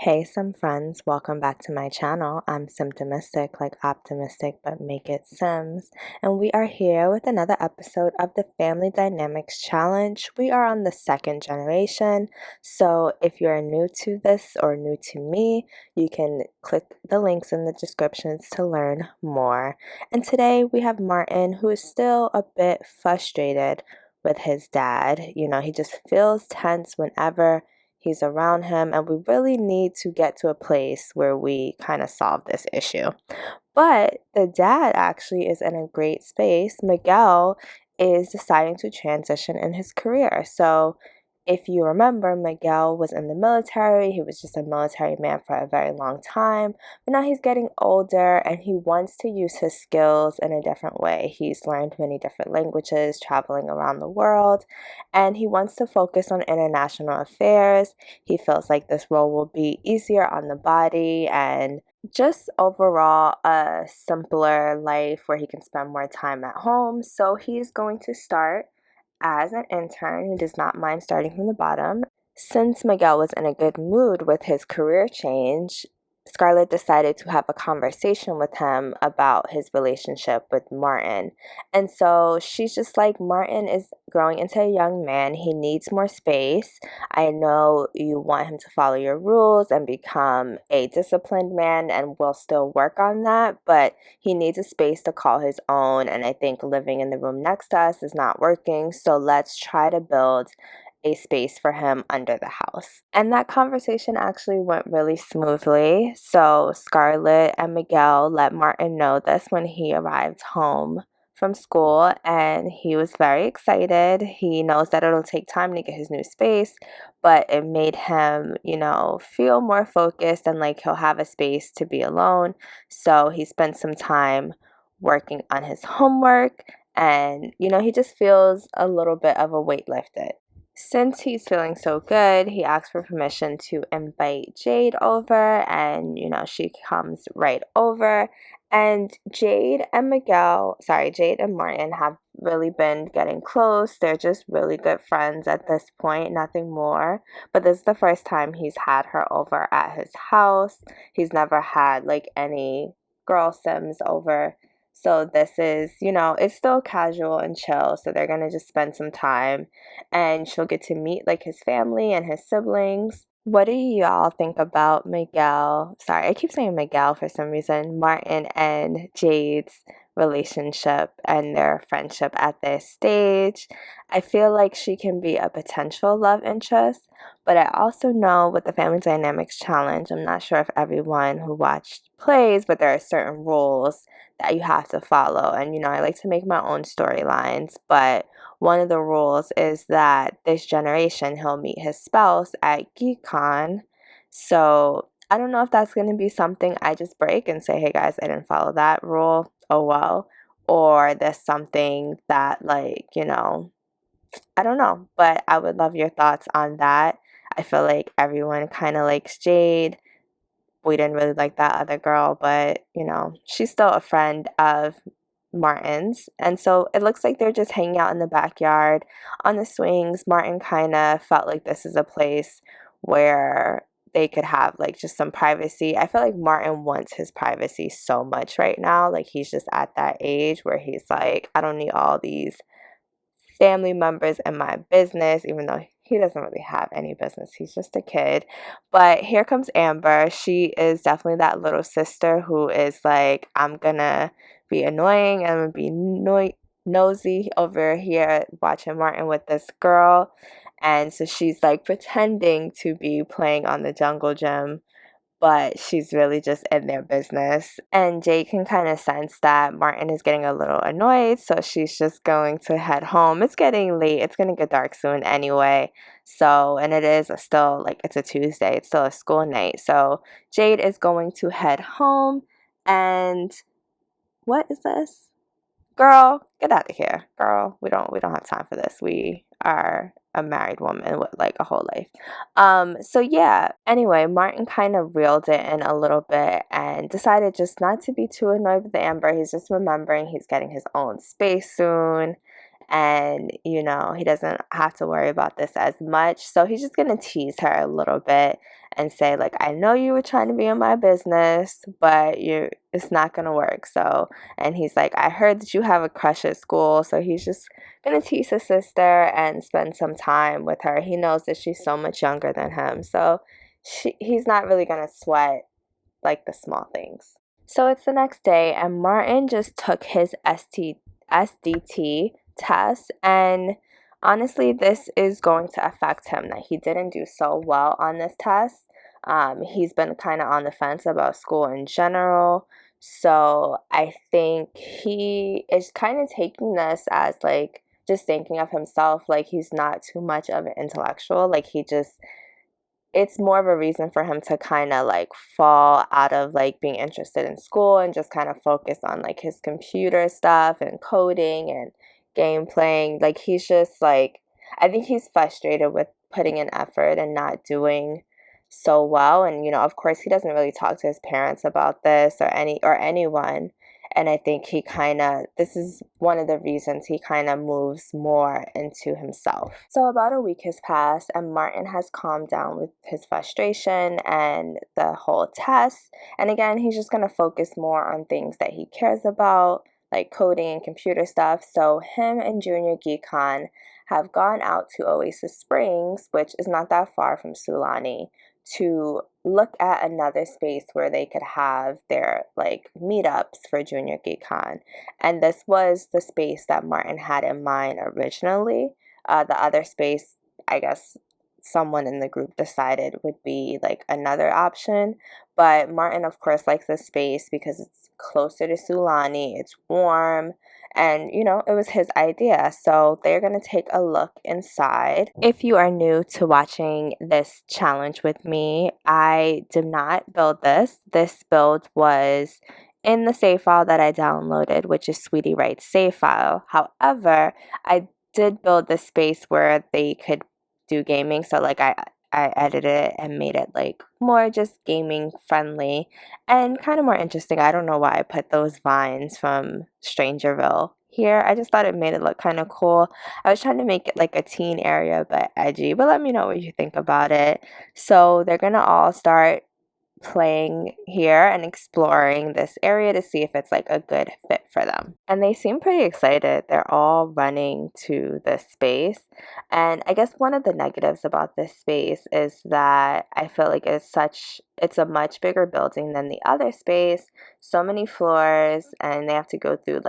Hey, some friends, welcome back to my channel. I'm Symptomistic, like optimistic, but make it Sims. And we are here with another episode of the Family Dynamics Challenge. We are on the second generation, so if you're new to this or new to me, you can click the links in the descriptions to learn more. And today we have Martin, who is still a bit frustrated with his dad. He just feels tense whenever he's around him, and we really need to get to a place where we kind of solve this issue. But the dad actually is in a great space. Miguel is deciding to transition in his career. So if you remember, Miguel was in the military. He was just a military man for a very long time. But now he's getting older and he wants to use his skills in a different way. He's learned many different languages, traveling around the world, and he wants to focus on international affairs. He feels like this role will be easier on the body and just overall a simpler life where he can spend more time at home. So he's going to start as an intern. He does not mind starting from the bottom. Since Miguel was in a good mood with his career change, Scarlett decided to have a conversation with him about his relationship with Martin. And so she's just like, Martin is growing into a young man. He needs more space. I know you want him to follow your rules and become a disciplined man, and we'll still work on that, but he needs a space to call his own. And I think living in the room next to us is not working. So let's try to build a space for him under the house. And that conversation actually went really smoothly. So Scarlett and Miguel let Martin know this when he arrived home from school, and he was very excited. He knows that it'll take time to get his new space, but it made him, feel more focused and like he'll have a space to be alone. So he spent some time working on his homework, and he just feels a little bit of a weight lifted. Since he's feeling so good, he asks for permission to invite Jade over, and she comes right over. And Jade and Martin have really been getting close. They're just really good friends at this point, nothing more. But this is the first time he's had her over at his house. He's never had like any girl Sims over. So this is, it's still casual and chill. So they're going to just spend some time, and she'll get to meet like his family and his siblings. What do y'all think about Miguel? Sorry, I keep saying Miguel for some reason. Martin and Jade's relationship and their friendship at this stage. I feel like she can be a potential love interest, but I also know with the Family Dynamics Challenge, I'm not sure if everyone who watched plays, but there are certain rules that you have to follow. And I like to make my own storylines, but one of the rules is that this generation he'll meet his spouse at GeekCon. So I don't know if that's going to be something I just break and say, hey guys, I didn't follow that rule. Oh well. Or there's something that I don't know, but I would love your thoughts on that. I feel like everyone kind of likes Jade. We didn't really like that other girl, but she's still a friend of Martin's. And so it looks like they're just hanging out in the backyard on the swings. Martin kind of felt like this is a place where they could have like just some privacy. I feel like Martin wants his privacy so much right now. Like he's just at that age where he's like, I don't need all these family members in my business, even though he doesn't really have any business. He's just a kid. But here comes Amber. She is definitely that little sister who is like, I'm gonna be annoying. I'm gonna be nosy over here watching Martin with this girl. And so she's like pretending to be playing on the jungle gym, but she's really just in their business. And Jade can kind of sense that Martin is getting a little annoyed, so she's just going to head home. It's getting late. It's going to get dark soon anyway. So, and it is still like it's a Tuesday. It's still a school night. So Jade is going to head home. And what is this? Girl, get out of here. Girl, we don't have time for this. We are a married woman with like a whole life. So yeah, anyway, Martin kind of reeled it in a little bit and decided just not to be too annoyed with Amber. He's just remembering he's getting his own space soon. and he doesn't have to worry about this as much. So he's just gonna tease her a little bit and say, like, I know you were trying to be in my business, but it's not gonna work. So, and he's like, I heard that you have a crush at school. So he's just gonna tease his sister and spend some time with her. He knows that she's so much younger than him, so he's not really gonna sweat like the small things. So it's the next day, and Martin just took his SDT test, and honestly, this is going to affect him that he didn't do so well on this test. He's been kind of on the fence about school in general, so I think he is kind of taking this as like just thinking of himself, like he's not too much of an intellectual, like it's more of a reason for him to kind of like fall out of like being interested in school and just kind of focus on like his computer stuff and coding and game playing. Like he's just like, I think he's frustrated with putting in effort and not doing so well. And of course he doesn't really talk to his parents about this or anyone. And I think this is one of the reasons he kind of moves more into himself. So about a week has passed, and Martin has calmed down with his frustration and the whole test. And again, he's just going to focus more on things that he cares about, like coding and computer stuff. So him and Junior Geekon have gone out to Oasis Springs, which is not that far from Sulani, to look at another space where they could have their like meetups for Junior Geekon. And this was the space that Martin had in mind originally. The other space, I guess someone in the group decided would be like another option. But Martin, of course, likes this space because it's closer to Sulani, it's warm, and it was his idea. So they're going to take a look inside. If you are new to watching this challenge with me, I did not build this. This build was in the save file that I downloaded, which is Sweetiewright's save file. However, I did build the space where they could do gaming. So like I edited it and made it like more just gaming friendly and kind of more interesting. I don't know why I put those vines from Strangerville here. I just thought it made it look kind of cool. I was trying to make it like a teen area but edgy, but let me know what you think about it. So they're gonna all start playing here and exploring this area to see if it's like a good fit for them. And they seem pretty excited. They're all running to this space. And I guess one of the negatives about this space is that I feel like it's a much bigger building than the other space. So many floors, and they have to go through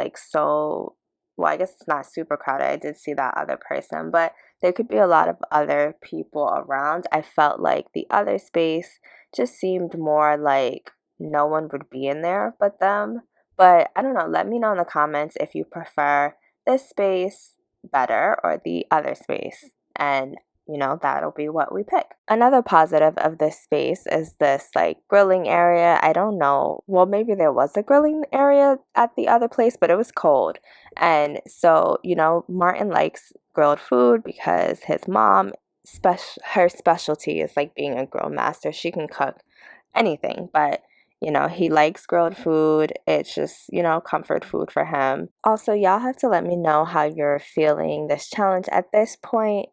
well, I guess it's not super crowded. I did see that other person, but there could be a lot of other people around. I felt like the other space just seemed more like no one would be in there but them. But I don't know. Let me know in the comments if you prefer this space better or the other space. And that'll be what we pick. Another positive of this space is this like grilling area. I don't know. Well, maybe there was a grilling area at the other place, but it was cold. And so, Martin likes grilled food because his mom, her specialty is like being a grill master. She can cook anything, but he likes grilled food. It's just, comfort food for him. Also, y'all have to let me know how you're feeling this challenge at this point.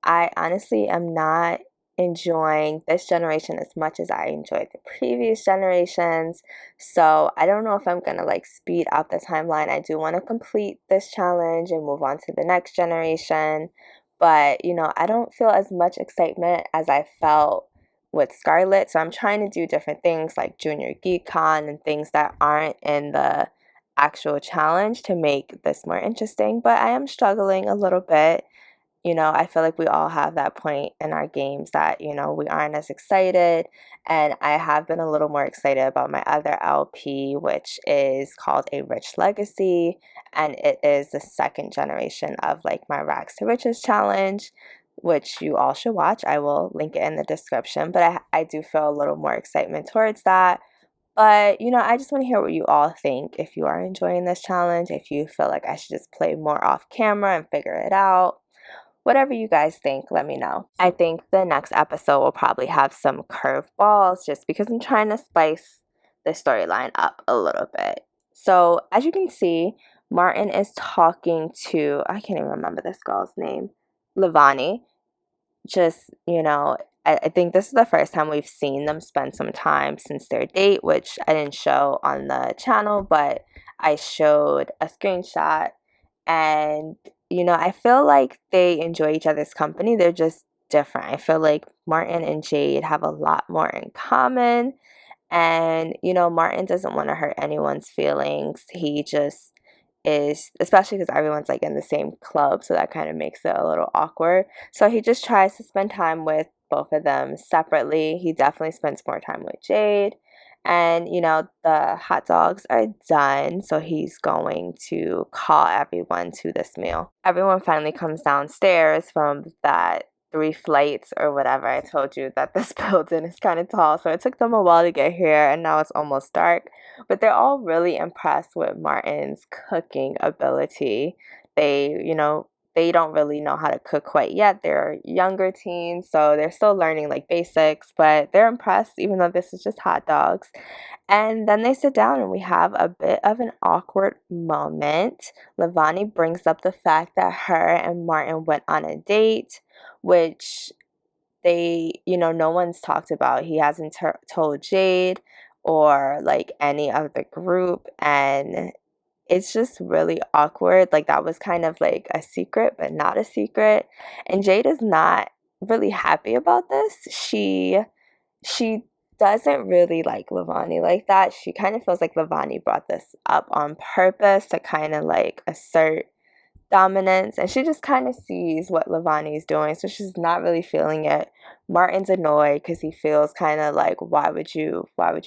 I honestly am not enjoying this generation as much as I enjoyed the previous generations. So I don't know if I'm going to like speed up the timeline. I do want to complete this challenge and move on to the next generation. But, I don't feel as much excitement as I felt with Scarlet. So I'm trying to do different things like Junior GeekCon and things that aren't in the actual challenge to make this more interesting. But I am struggling a little bit. I feel like we all have that point in our games that, we aren't as excited. And I have been a little more excited about my other LP, which is called A Rich Legacy. And it is the second generation of like my Rags to Riches challenge, which you all should watch. I will link it in the description. But I do feel a little more excitement towards that. But, I just want to hear what you all think. If you are enjoying this challenge, if you feel like I should just play more off camera and figure it out. Whatever you guys think, let me know. I think the next episode will probably have some curveballs just because I'm trying to spice the storyline up a little bit. So as you can see, Martin is talking to, I can't even remember this girl's name, Levani. Just, I think this is the first time we've seen them spend some time since their date, which I didn't show on the channel, but I showed a screenshot. And, I feel like they enjoy each other's company. They're just different. I feel like Martin and Jade have a lot more in common. And, Martin doesn't want to hurt anyone's feelings. He just is, especially because everyone's like in the same club, so that kind of makes it a little awkward. So he just tries to spend time with both of them separately. He definitely spends more time with Jade. And, the hot dogs are done, so he's going to call everyone to this meal. Everyone finally comes downstairs from that 3 flights or whatever. I told you that this building is kind of tall, so it took them a while to get here, and now it's almost dark. But they're all really impressed with Martin's cooking ability. They don't really know how to cook quite yet. They're younger teens, so they're still learning like basics, but they're impressed even though this is just hot dogs. And then they sit down and we have a bit of an awkward moment. Levani brings up the fact that her and Martin went on a date, which no one's talked about. He hasn't told Jade or like any of the group, and it's just really awkward. Like that was kind of like a secret, but not a secret. And Jade is not really happy about this. She doesn't really like Levani like that. She kind of feels like Levani brought this up on purpose to kind of like assert dominance, and she just kind of sees what Levani is doing, so she's not really feeling it. Martin's annoyed because he feels kind of like, why would you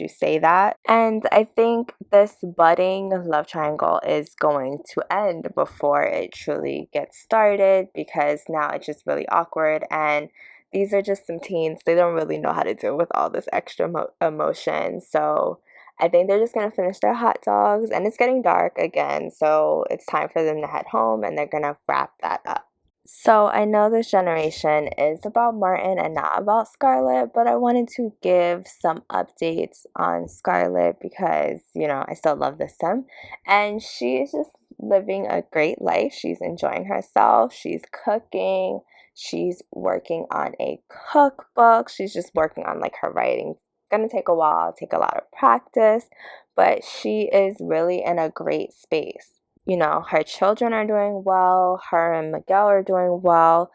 say that? And I think this budding love triangle is going to end before it truly gets started, because now it's just really awkward, and these are just some teens. They don't really know how to deal with all this extra emotion. So I think they're just going to finish their hot dogs, and it's getting dark again, so it's time for them to head home, and they're going to wrap that up. So I know this generation is about Martin and not about Scarlett, but I wanted to give some updates on Scarlett because, I still love this sim, and she is just living a great life. She's enjoying herself. She's cooking. She's working on a cookbook. She's just working on like her writing. Gonna take a while, take a lot of practice, but she is really in a great space. Her children are doing well, her and Miguel are doing well.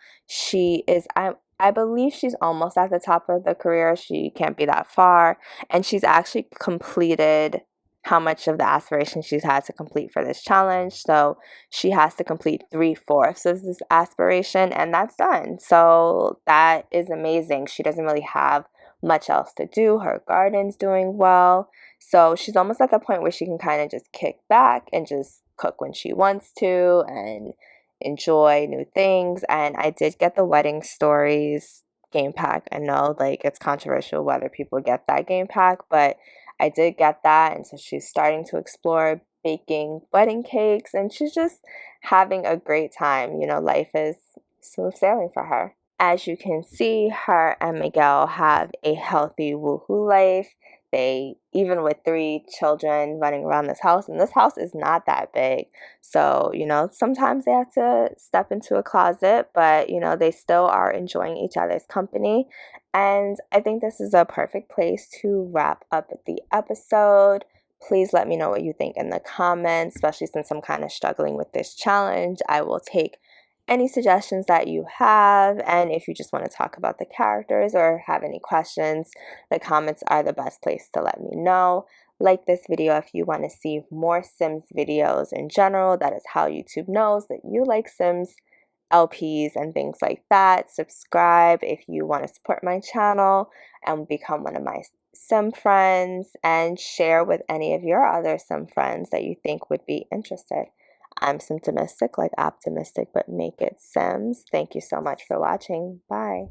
I believe she's almost at the top of the career. She can't be that far, and she's actually completed how much of the aspiration she's had to complete for this challenge. So she has to complete 3/4 of this aspiration, and that's done. So that is amazing. She doesn't really have much else to do. Her garden's doing well. So she's almost at the point where she can kind of just kick back and just cook when she wants to and enjoy new things. And I did get the Wedding Stories game pack. I know like it's controversial whether people get that game pack, but I did get that, and so she's starting to explore baking wedding cakes, and she's just having a great time. Life is smooth sailing for her. As you can see, her and Miguel have a healthy woohoo life. They, even with 3 children running around this house, and this house is not that big. So, sometimes they have to step into a closet, but, they still are enjoying each other's company. And I think this is a perfect place to wrap up the episode. Please let me know what you think in the comments, especially since I'm kind of struggling with this challenge. I will take any suggestions that you have, and if you just want to talk about the characters or have any questions, the comments are the best place to let me know. Like this video if you want to see more Sims videos in general. That is how YouTube knows that you like Sims LPs and things like that. Subscribe if you want to support my channel and become one of my Sim friends, and share with any of your other Sim friends that you think would be interested. I'm Symptomistic, like optimistic, but make it Sims. Thank you so much for watching. Bye.